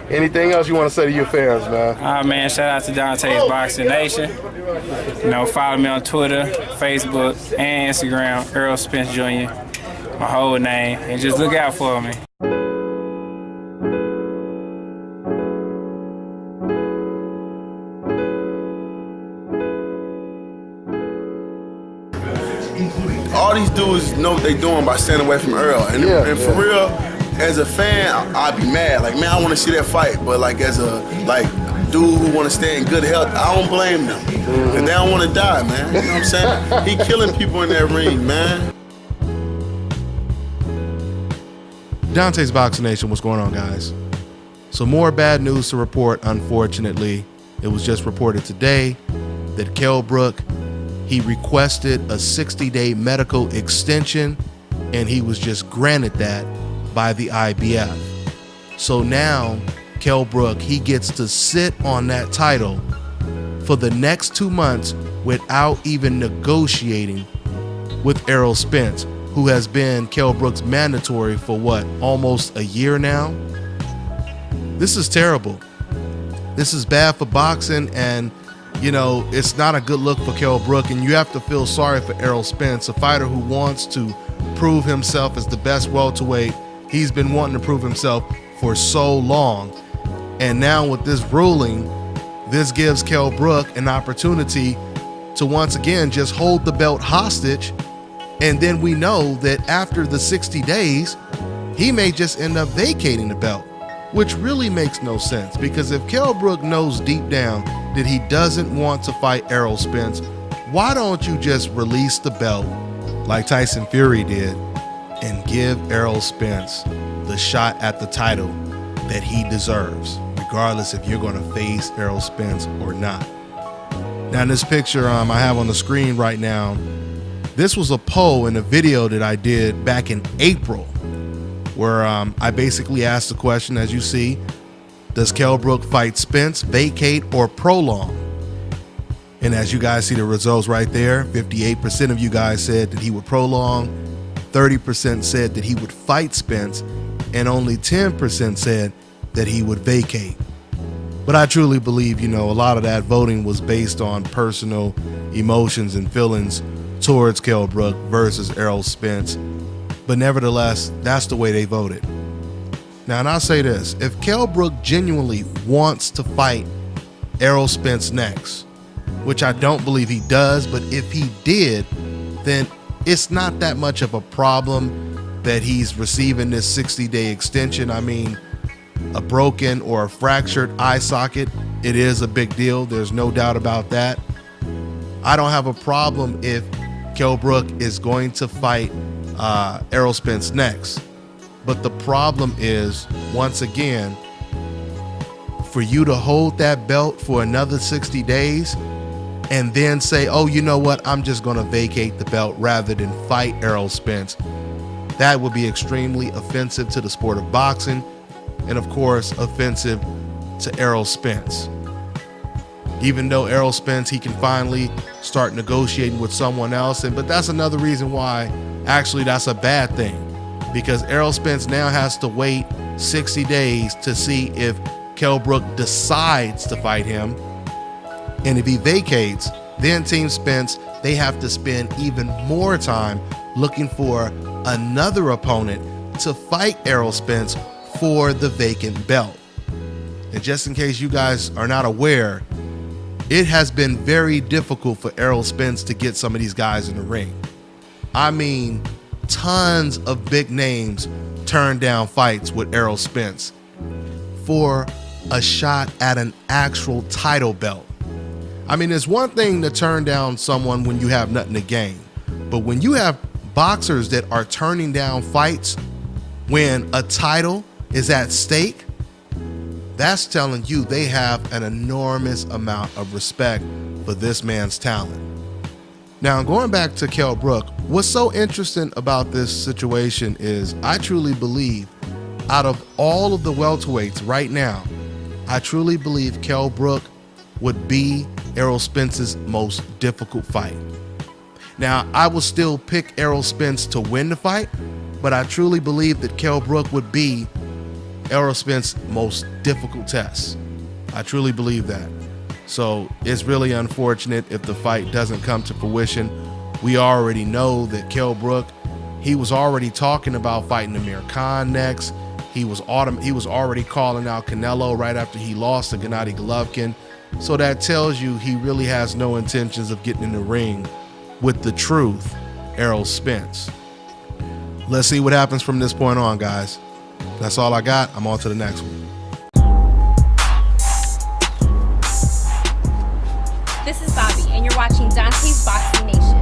Anything else you want to say to your fans, man? Man, shout out to Dante's Boxing Nation. You know, follow me on Twitter, Facebook, and Instagram, Earl Spence Jr., my whole name, and just look out for me. All these dudes know what they doing by staying away from Earl. And for real, as a fan, I'd be mad. Like, man, I want to see that fight. But like, as a dude who want to stay in good health, I don't blame them. And they don't want to die, man. You know what I'm saying? He killing people in that ring, man. Dante's Boxing Nation, what's going on, guys? So more bad news to report, unfortunately. It was just reported today that KELL BROOK, he requested a 60-day medical extension, and he was just granted that by the IBF. So now, KELL BROOK, he gets to sit on that title for the next 2 months without even negotiating with Errol Spence, who has been KELL BROOK's mandatory for what, almost a year now? This is terrible. This is bad for boxing, and you know, it's not a good look for KELL BROOK, and you have to feel sorry for Errol Spence, a fighter who wants to prove himself as the best welterweight. He's been wanting to prove himself for so long. And now with this ruling, this gives KELL BROOK an opportunity to once again just hold the belt hostage. And then we know that after the 60 days, he may just end up vacating the belt, which really makes no sense, because if KELL BROOK knows deep down that he doesn't want to fight Errol Spence, why don't you just release the belt like Tyson Fury did and give Errol Spence the shot at the title that he deserves, regardless if you're going to face Errol Spence or not. Now, in this picture I have on the screen right now, this was a poll in a video that I did back in April, where I basically asked the question, as you see, does KELL BROOK fight Spence, vacate, or prolong? And as you guys see the results right there, 58% of you guys said that he would prolong, 30% said that he would fight Spence, and only 10% said that he would vacate. But I truly believe, you know, a lot of that voting was based on personal emotions and feelings towards KELL BROOK versus Errol Spence. But nevertheless, that's the way they voted. Now, and I'll say this, if KELL BROOK genuinely wants to fight Errol Spence next, which I don't believe he does, but if he did, then it's not that much of a problem that he's receiving this 60-day extension. I mean, a broken or a fractured eye socket, it is a big deal. There's no doubt about that. I don't have a problem if KELL BROOK is going to fight Errol Spence next. But the problem is, once again, for you to hold that belt for another 60 days and then say, oh, you know what, I'm just going to vacate the belt rather than fight Errol Spence, that would be extremely offensive to the sport of boxing and, of course, offensive to Errol Spence. Even though Errol Spence, he can finally start negotiating with someone else, but that's another reason why actually that's a bad thing, because Errol Spence now has to wait 60 days to see if KELL BROOK decides to fight him. And if he vacates, then Team Spence, they have to spend even more time looking for another opponent to fight Errol Spence for the vacant belt. And just in case you guys are not aware, it has been very difficult for Errol Spence to get some of these guys in the ring. I mean, tons of big names turned down fights with Errol Spence for a shot at an actual title belt. I mean, it's one thing to turn down someone when you have nothing to gain, but when you have boxers that are turning down fights when a title is at stake, that's telling you they have an enormous amount of respect for this man's talent. Now, going back to KELL BROOK, what's so interesting about this situation is I truly believe out of all of the welterweights right now, I truly believe KELL BROOK would be Errol Spence's most difficult fight. Now, I will still pick Errol Spence to win the fight, but I truly believe that KELL BROOK would be Errol Spence's most difficult test. I truly believe that. So it's really unfortunate if the fight doesn't come to fruition. We already know that KELL BROOK, he was already talking about fighting Amir Khan next. He was already calling out Canelo right after he lost to Gennady Golovkin. So that tells you he really has no intentions of getting in the ring with the truth, Errol Spence. Let's see what happens from this point on, guys. That's all I got. I'm on to the next one. This is Bobby, and you're watching Dante's Boxing Nation.